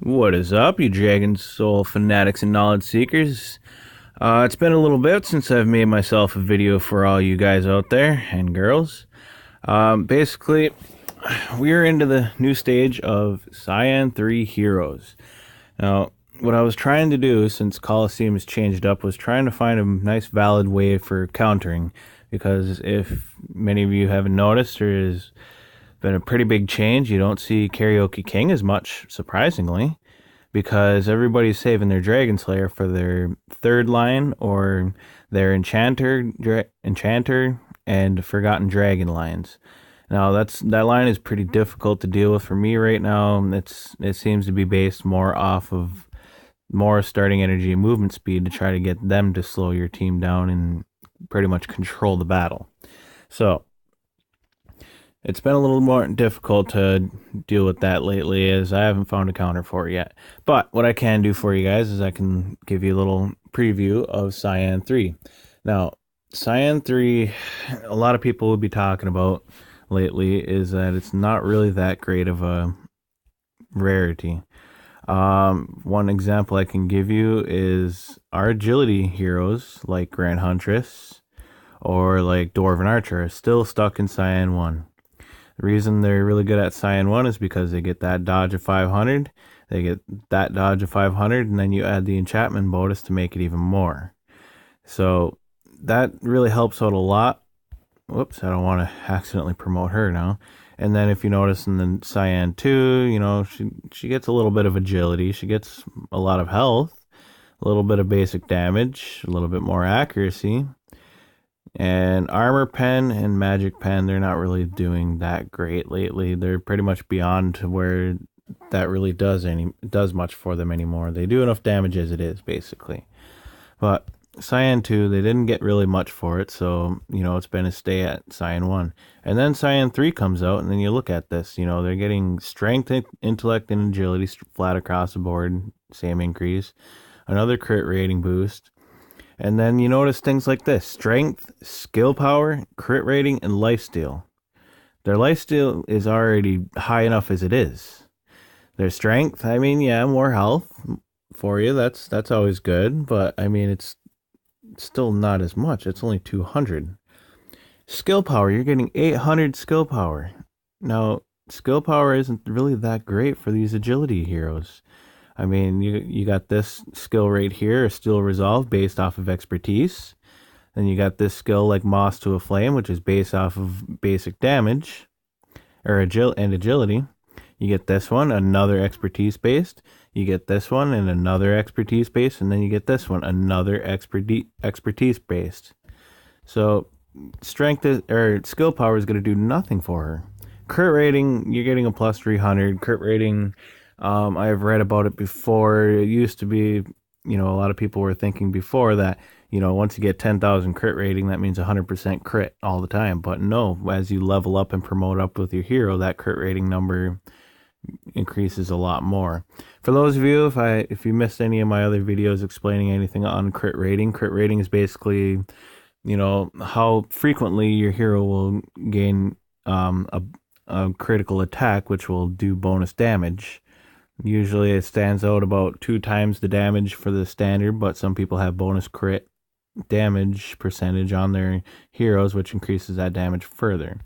What is up, you Dragon Soul fanatics and knowledge seekers? It's been a little bit since I've made myself a video for all you guys out there and girls. Basically, we're into the new stage of Cyan 3 Heroes. Now, what I was trying to do since Coliseum has changed up was trying to find a nice valid way for countering, because if many of you haven't noticed, there has been a pretty big change. You don't see Karaoke King as much, surprisingly, because everybody's saving their Dragon Slayer for their third line or their Enchanter and Forgotten Dragon lines. Now that line is pretty difficult to deal with for me right now. It seems to be based more off of more starting energy and movement speed to try to get them to slow your team down and pretty much control the battle. So it's been a little more difficult to deal with that lately, as I haven't found a counter for it yet. But what I can do for you guys is I can give you a little preview of Cyan 3. Now, Cyan 3, a lot of people will be talking about lately is that it's not really that great of a rarity. One example I can give you is our agility heroes like Grand Huntress or like Dwarf and Archer are still stuck in Cyan 1. The reason they're really good at Cyan 1 is because they get that dodge of 500, they get that dodge of 500, and then you add the enchantment bonus to make it even more. So that really helps out a lot. Whoops, I don't want to accidentally promote her now. And then if you notice in the Cyan 2, she gets a little bit of agility, she gets a lot of health, a little bit of basic damage, a little bit more accuracy. And Armor Pen and Magic Pen, they're not really doing that great lately. They're pretty much beyond to where that really does much for them anymore. They do enough damage as it is, basically. But Cyan 2, they didn't get really much for it, so, it's been a stay at Cyan 1. And then Cyan 3 comes out, and then you look at this, they're getting strength, intellect, and agility flat across the board, same increase. Another crit rating boost. And then you notice things like this: strength, skill power, crit rating, and lifesteal. Their lifesteal is already high enough as it is. Their strength, more health for you. That's always good, but it's still not as much. It's only 200. Skill power, you're getting 800 skill power. Now, skill power isn't really that great for these agility heroes. You got this skill right here, a Steel Resolve, based off of expertise. Then you got this skill like Moss to a Flame, which is based off of basic damage and agility. You get this one, another expertise based. You get this one and another expertise based, and then you get this one, another expertise based. So skill power is going to do nothing for her. Crit rating, you're getting a plus 300. Crit rating, I've read about it before. It used to be, a lot of people were thinking before that, once you get 10,000 crit rating, that means 100% crit all the time. But no, as you level up and promote up with your hero, that crit rating number increases a lot more. For those of you, if you missed any of my other videos explaining anything on crit rating is basically, how frequently your hero will gain a critical attack, which will do bonus damage. Usually it stands out about 2 times the damage for the standard, but some people have bonus crit damage percentage on their heroes, which increases that damage further.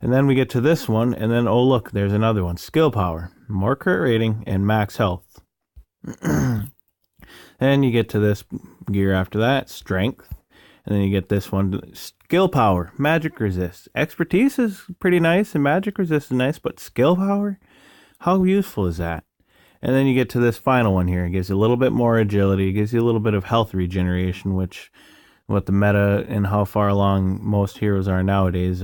And then we get to this one, and then, oh look, there's another one. Skill power, more crit rating, and max health. And you get to this gear after that, strength. And then you get this one, skill power, magic resist. Expertise is pretty nice, and magic resist is nice, but skill power? How useful is that? And then you get to this final one here. It gives you a little bit more agility. It gives you a little bit of health regeneration, which, what the meta and how far along most heroes are nowadays,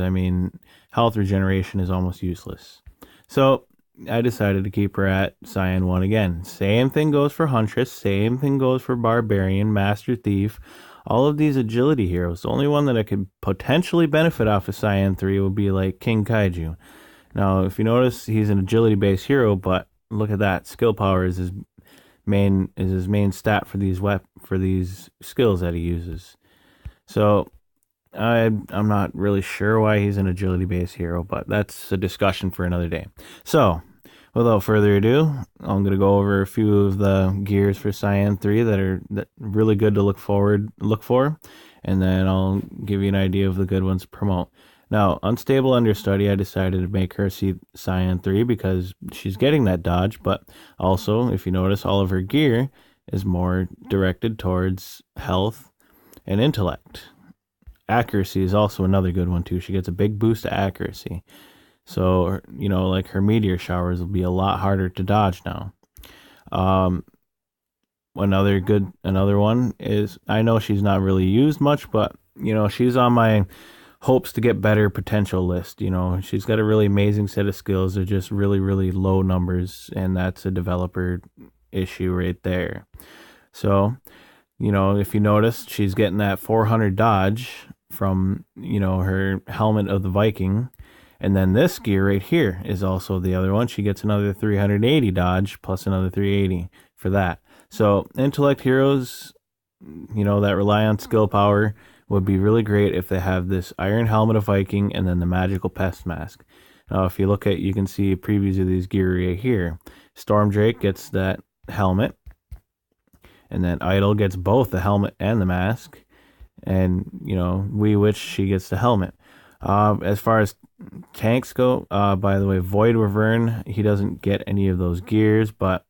health regeneration is almost useless. So I decided to keep her at Cyan 1 again. Same thing goes for Huntress. Same thing goes for Barbarian, Master Thief. All of these agility heroes. The only one that I could potentially benefit off of Cyan 3 would be like King Kaiju. Now, if you notice, he's an agility-based hero, but look at that. Skill power is his main stat for these skills that he uses. So I'm not really sure why he's an agility-based hero, but that's a discussion for another day. So without further ado, I'm gonna go over a few of the gears for Cyan 3 that really good to look for, and then I'll give you an idea of the good ones to promote. Now, Unstable Understudy, I decided to make her see Cyan 3 because she's getting that dodge, but also, if you notice, all of her gear is more directed towards health and intellect. Accuracy is also another good one too. She gets a big boost to accuracy. So, like her meteor showers will be a lot harder to dodge now. Um, another one is, I know she's not really used much, but she's on my hopes to get better potential list. She's got a really amazing set of skills. They're just really, really low numbers, and that's a developer issue right there. So, if you notice, she's getting that 400 dodge from, her Helmet of the Viking. And then this gear right here is also the other one. She gets another 380 dodge plus another 380 for that. So intellect heroes, that rely on skill power would be really great if they have this Iron Helmet of Viking and then the Magical Pest Mask. Now, if you look at, you can see previews of these gear right here. Stormdrake gets that helmet, and then Idol gets both the helmet and the mask, and Wee Witch, she gets the helmet. As far as tanks go, by the way, Void Wyvern, he doesn't get any of those gears, but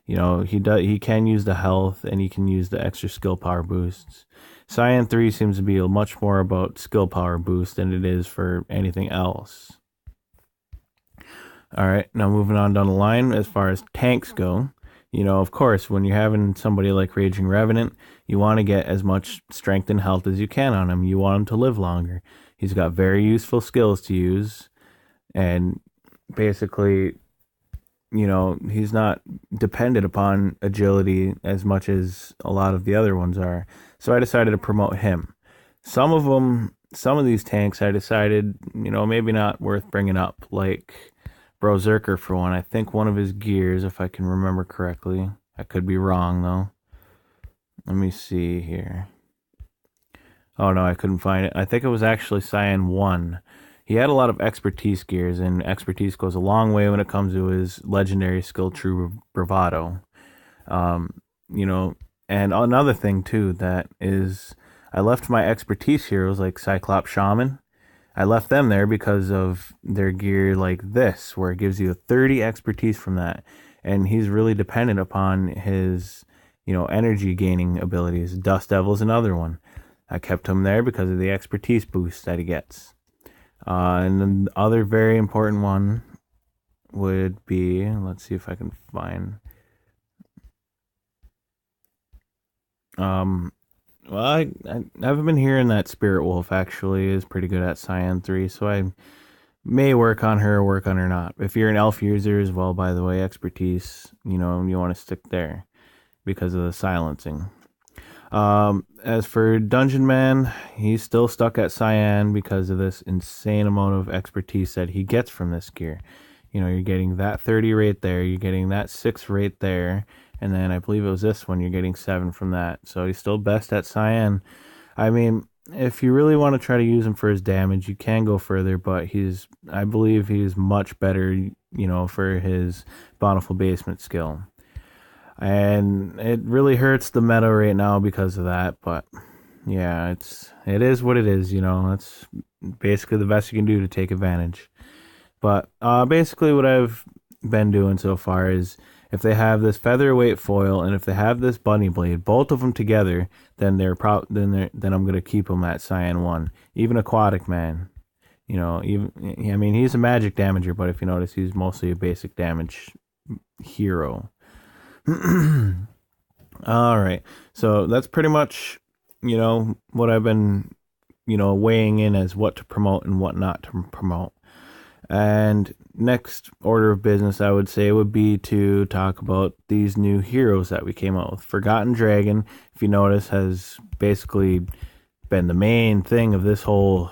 he can use the health and he can use the extra skill power boosts. Cyan 3 seems to be much more about skill power boost than it is for anything else. All right, now moving on down the line, as far as tanks go, of course, when you're having somebody like Raging Revenant, you want to get as much strength and health as you can on him. You want him to live longer. He's got very useful skills to use, and basically, he's not dependent upon agility as much as a lot of the other ones are. So I decided to promote him. Some of these tanks I decided, maybe not worth bringing up, like Berserker for one. I think one of his gears, if I can remember correctly, I could be wrong though. Let me see here. Oh no, I couldn't find it. I think it was actually Cyan 1. He had a lot of expertise gears, and expertise goes a long way when it comes to his legendary skill, True Bravado. And another thing too, that is, I left my expertise heroes like Cyclops Shaman. I left them there because of their gear like this, where it gives you 30 expertise from that. And he's really dependent upon his, energy gaining abilities. Dust Devil's another one. I kept him there because of the expertise boost that he gets. And then the other very important one would be, let's see if I can find. Well, I've been hearing that Spirit Wolf actually is pretty good at Cyan 3, so I may work on her or work on her not. If you're an elf user as well, by the way, expertise, you want to stick there because of the silencing. As for Dungeon Man, he's still stuck at Cyan because of this insane amount of expertise that he gets from this gear. You're getting that 30 right there, you're getting that 6 right there, and then I believe it was this one, you're getting 7 from that. So he's still best at Cyan. I mean, if you really want to try to use him for his damage, you can go further, but I believe he's much better, for his Bountiful Basement skill. And it really hurts the meta right now because of that, but yeah, it is what it is, That's basically the best you can do to take advantage. But basically what I've been doing so far is, if they have this featherweight foil and if they have this bunny blade, both of them together, then I'm gonna keep them at Cyan 1. Even Aquatic Man, he's a magic damager, but if you notice, he's mostly a basic damage hero. All right, so that's pretty much what I've been weighing in as what to promote and what not to promote. And next order of business, I would say, would be to talk about these new heroes that we came out with. Forgotten Dragon, if you notice, has basically been the main thing of this whole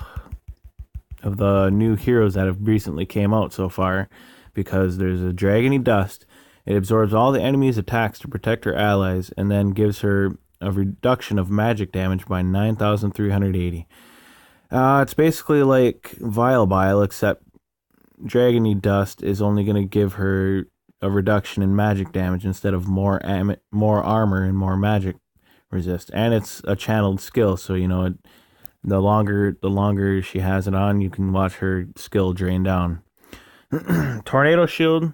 of the new heroes that have recently came out so far, because there's a dragony dust. It absorbs all the enemy's attacks to protect her allies, and then gives her a reduction of magic damage by 9,380. It's basically like Vile Bile, except Dragony Dust is only going to give her a reduction in magic damage instead of more armor and more magic resist. And it's a channeled skill, so the longer she has it on, you can watch her skill drain down. Tornado Shield.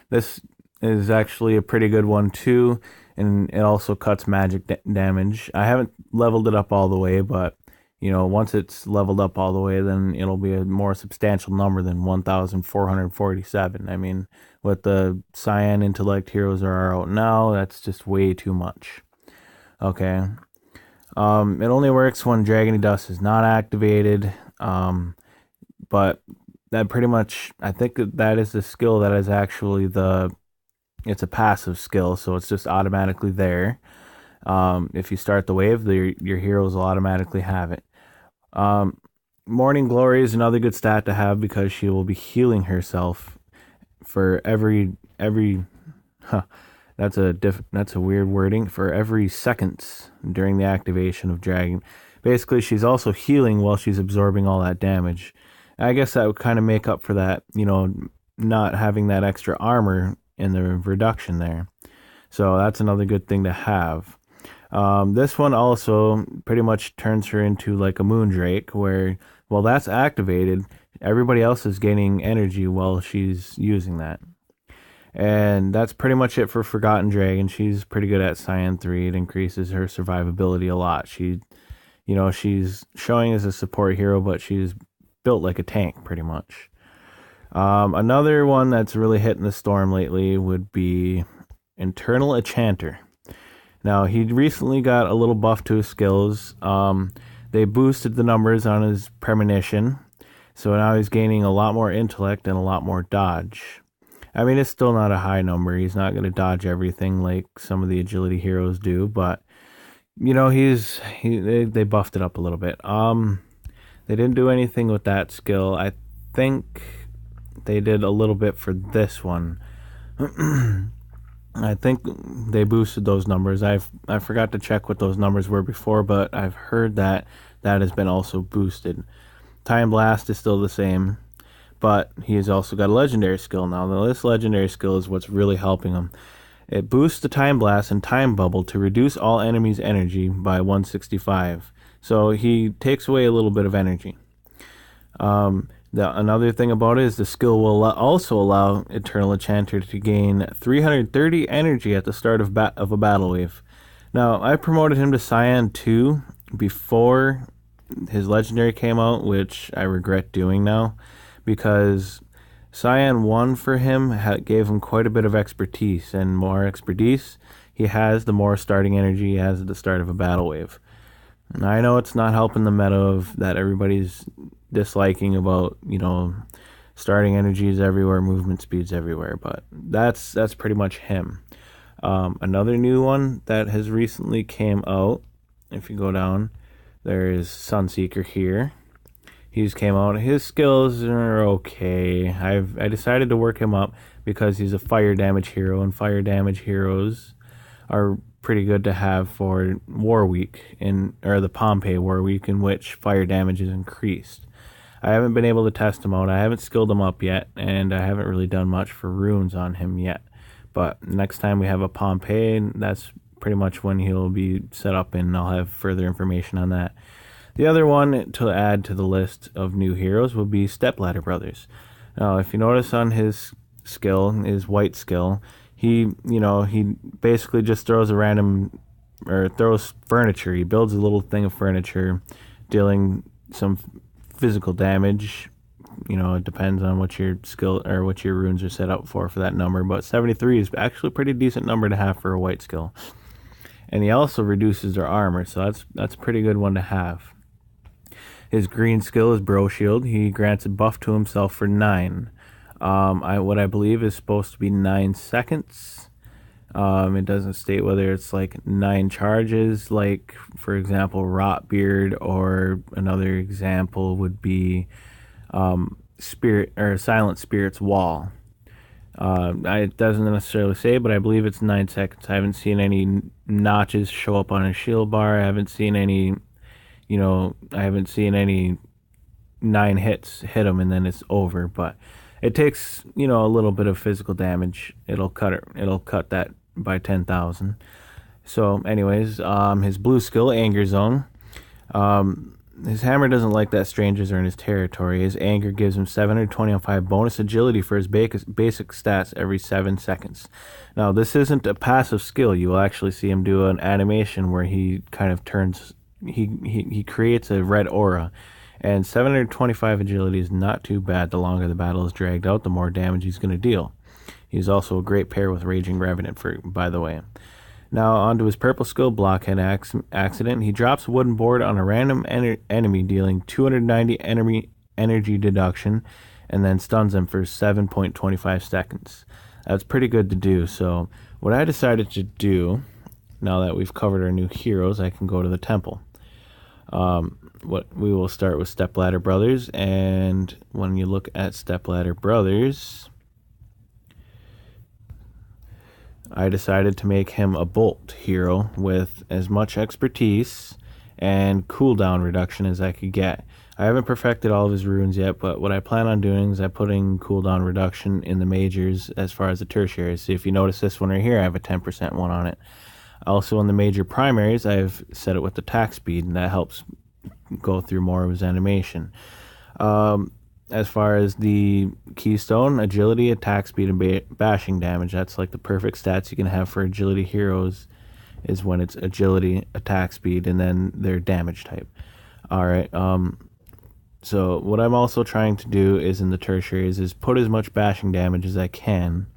This is actually a pretty good one too, and it also cuts magic damage. I haven't leveled it up all the way, but once it's leveled up all the way, then it'll be a more substantial number than 1,447. I mean, what the Cyan intellect heroes are out now, that's just way too much. Okay. It only works when Dragony Dust is not activated. But that pretty much, I think that is the skill that is actually it's a passive skill, so it's just automatically there. If you start the wave, your heroes will automatically have it. Morning Glory is another good stat to have because she will be healing herself for every that's a weird wording, for every seconds during the activation of Dragon. Basically, she's also healing while she's absorbing all that damage. I guess that would kind of make up for that, not having that extra armor in the reduction there. So that's another good thing to have. This one also pretty much turns her into like a Moondrake, where, while that's activated, everybody else is gaining energy while she's using that. And that's pretty much it for Forgotten Dragon. She's pretty good at Cyan 3. It increases her survivability a lot. She's showing as a support hero, but she's built like a tank pretty much. Another one that's really hitting the storm lately would be Internal Enchanter. Now, he recently got a little buff to his skills. They boosted the numbers on his premonition, so now he's gaining a lot more intellect and a lot more dodge. I mean, it's still not a high number. He's not going to dodge everything like some of the agility heroes do, but they buffed it up a little bit. They didn't do anything with that skill. I think they did a little bit for this one. I think they boosted those numbers. I forgot to check what those numbers were before, but I've heard that has been also boosted. Time Blast is still the same, but he's also got a legendary skill now. Now, this legendary skill is what's really helping him. It boosts the Time Blast and Time Bubble to reduce all enemies' energy by 165. So he takes away a little bit of energy. Another thing about it is the skill will also allow Eternal Enchanter to gain 330 energy at the start of a battle wave. Now, I promoted him to Cyan 2 before his legendary came out, which I regret doing now, because Cyan 1 for him gave him quite a bit of expertise, and more expertise he has, the more starting energy he has at the start of a battle wave. And I know it's not helping the meta of that everybody's disliking about, starting energies everywhere, movement speeds everywhere, but that's pretty much him. Another new one that has recently came out, if you go down, there is Sunseeker here. He's came out. His skills are okay. I decided to work him up because he's a fire damage hero, and fire damage heroes are pretty good to have for War Week, or the Pompeii War Week, in which fire damage is increased. I haven't been able to test him out. I haven't skilled him up yet, and I haven't really done much for runes on him yet. But next time we have a Pompeii, that's pretty much when he'll be set up, and I'll have further information on that. The other one to add to the list of new heroes would be Stepladder Brothers. Now, if you notice on his skill, his white skill, he basically just throws throws furniture. He builds a little thing of furniture, dealing some physical damage. It depends on what your skill or what your runes are set up for that number, but 73 is actually a pretty decent number to have for a white skill. And he also reduces their armor, so that's a pretty good one to have. His green skill is Bro Shield. He grants a buff to himself for 9. What I believe is supposed to be 9 seconds. It doesn't state whether it's like 9 charges, like, for example, Rotbeard, or another example would be Spirit or Silent Spirit's Wall. It doesn't necessarily say, but I believe it's 9 seconds. I haven't seen any notches show up on his shield bar. I haven't seen any 9 hits hit him and then it's over. But It takes, you know, a little bit of physical damage. It'll cut that by 10,000. So anyways, his blue skill, Anger Zone. His hammer doesn't like that strangers are in his territory. His anger gives him 725 bonus agility for his basic stats every 7 seconds. Now, this isn't a passive skill. You will actually see him do an animation where he kind of turns, he creates a red aura. And 725 agility is not too bad. The longer the battle is dragged out, the more damage he's going to deal. He's also a great pair with Raging Revenant, by the way. Now onto his purple skill, Blockhead Accident. He drops a wooden board on a random enemy, dealing 290 energy deduction, and then stuns them for 7.25 seconds. That's pretty good to do. So what I decided to do, now that we've covered our new heroes, I can go to the temple. We will start with Stepladder Brothers, and when you look at Stepladder Brothers, I decided to make him a bolt hero with as much expertise and cooldown reduction as I could get. I haven't perfected all of his runes yet, but what I plan on doing is I'm putting cooldown reduction in the majors as far as the tertiaries. See, if you notice this one right here, I have a 10% one on it. Also in the major primaries, I've set it with attack speed, and that helps go through more of his animation. As far as the keystone, agility, attack speed, and bashing damage. That's like the perfect stats you can have for agility heroes, is when it's agility, attack speed, and then their damage type. Alright, so what I'm also trying to do is in the tertiaries is put as much bashing damage as I can,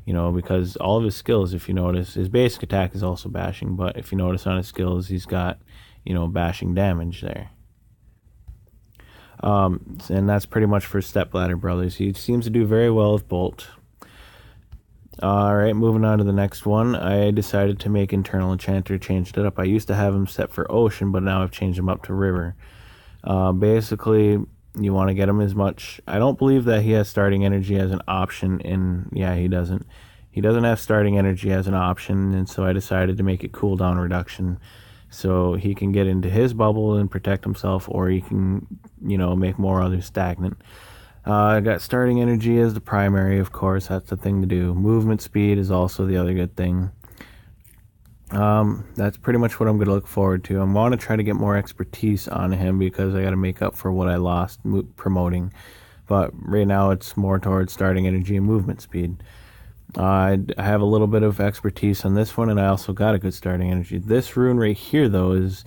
you know, because all of his skills, if you notice, his basic attack is also bashing, but if you notice on his skills, he's got, you know, bashing damage there. And that's pretty much for Stepladder Brothers. He seems to do very well with Bolt. Alright, moving on to the next one. I decided to make Internal Enchanter, changed it up. I used to have him set for Ocean, but now I've changed him up to River. Basically, you want to get him as much... I don't believe that he has starting energy as an option in... Yeah, he doesn't. He doesn't have starting energy as an option, and so I decided to make it cooldown reduction. So he can get into his bubble and protect himself, or he can, you know, make more others stagnant. I got starting energy as the primary, of course. That's the thing to do. Movement speed is also the other good thing. That's pretty much what I'm going to look forward to. I want to try to get more expertise on him because I got to make up for what I lost promoting. But right now it's more towards starting energy and movement speed. I have a little bit of expertise on this one, and I also got a good starting energy. This rune right here, though, is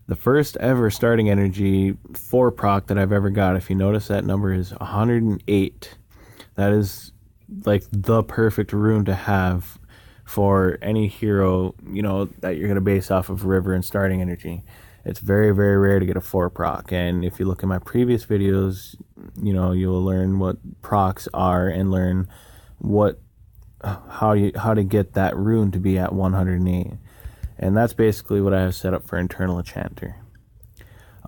the first ever starting energy 4 proc that I've ever got. If you notice, that number is 108. That is like the perfect rune to have for any hero, you know, that you're going to base off of River and starting energy. It's very, very rare to get a 4 proc, and if you look at my previous videos, you know, you'll learn what procs are and learn how to get that rune to be at 108. And that's basically what I have set up for Internal Enchanter.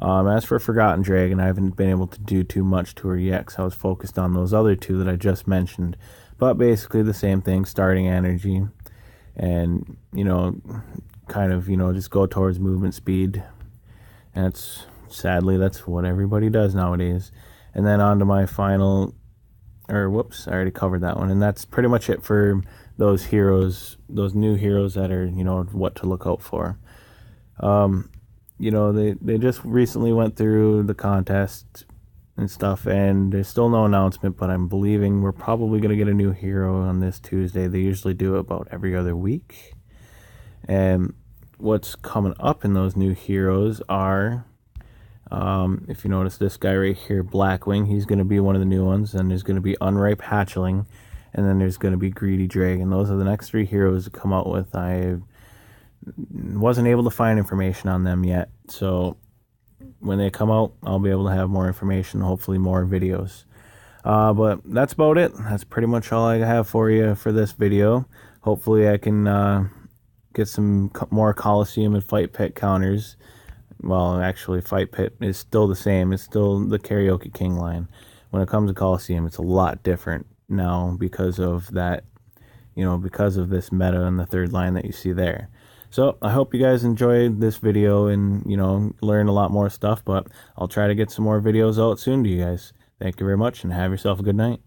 As for Forgotten Dragon, I haven't been able to do too much to her yet because I was focused on those other 2 that I just mentioned. But basically the same thing, starting energy, and, you know, kind of, you know, just go towards movement speed. And sadly, that's what everybody does nowadays. And then on to my final... whoops, I already covered that one. And that's pretty much it for those heroes, those new heroes that are, you know, what to look out for. You know, they just recently went through the contest and stuff, and there's still no announcement, but I'm believing we're probably going to get a new hero on this Tuesday. They usually do it about every other week. And what's coming up in those new heroes are... if you notice this guy right here, Blackwing, he's going to be one of the new ones. And there's going to be Unripe Hatchling, and then there's going to be Greedy Dragon. Those are the next 3 heroes to come out with. I wasn't able to find information on them yet, so when they come out, I'll be able to have more information, hopefully more videos. But that's about it. That's pretty much all I have for you for this video. Hopefully I can get some more Coliseum and Fight Pit counters. Well, actually, Fight Pit is still the same. It's still the Karaoke King line. When it comes to Coliseum, it's a lot different now because of that, you know, because of this meta and the 3rd line that you see there. So, I hope you guys enjoyed this video and, you know, learn a lot more stuff, but I'll try to get some more videos out soon to you guys. Thank you very much, and have yourself a good night.